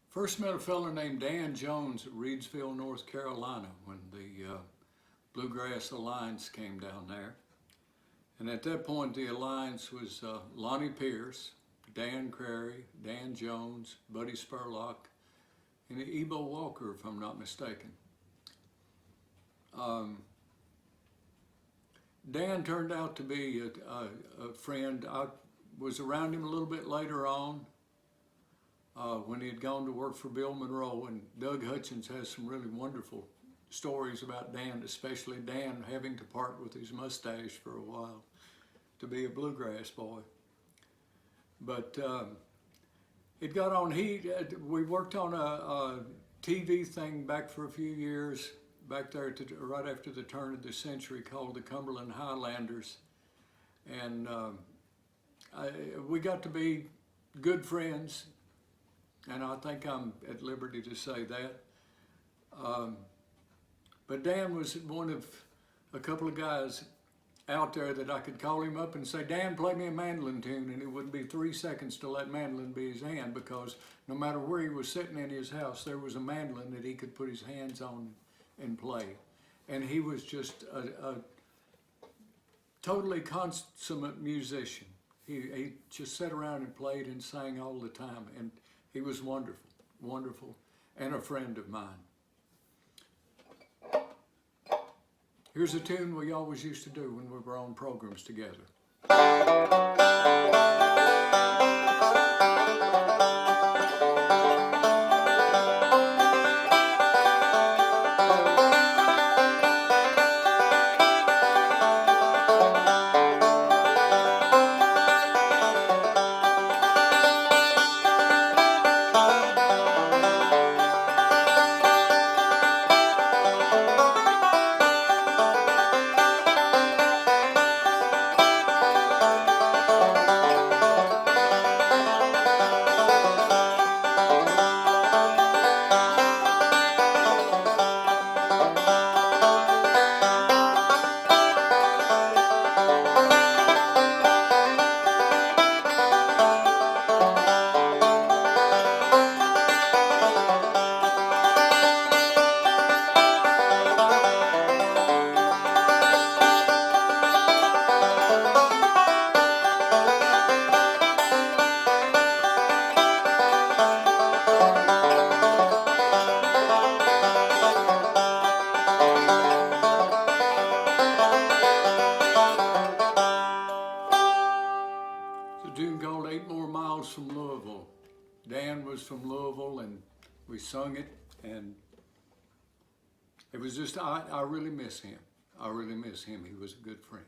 First met a fella named Dan Jones at Reidsville, North Carolina, when the Bluegrass Alliance came down there. And at that point, the Alliance was Lonnie Pierce, Dan Crary, Dan Jones, Buddy Spurlock, and Ebo Walker, if I'm not mistaken. Dan turned out to be a friend. I was around him a little bit later on when he had gone to work for Bill Monroe, and Doug Hutchins has some really wonderful stories about Dan, especially Dan having to part with his mustache for a while to be a bluegrass boy. But it got on, we worked on a TV thing back for a few years, back there right after the turn of the century, called the Cumberland Highlanders. And we got to be good friends, and I think I'm at liberty to say that. But Dan was one of a couple of guys out there that I could call him up and say, Dan, play me a mandolin tune, and it wouldn't be 3 seconds to let mandolin be his hand, because no matter where he was sitting in his house, there was a mandolin that he could put his hands on and play. And he was just a totally consummate musician. He just sat around and played and sang all the time, and he was wonderful, wonderful, and a friend of mine. Here's a tune we always used to do when we were on programs together. A tune called 8 More Miles from Louisville. Dan was from Louisville, and we sung it, and it was just, I really miss him. I really miss him. He was a good friend.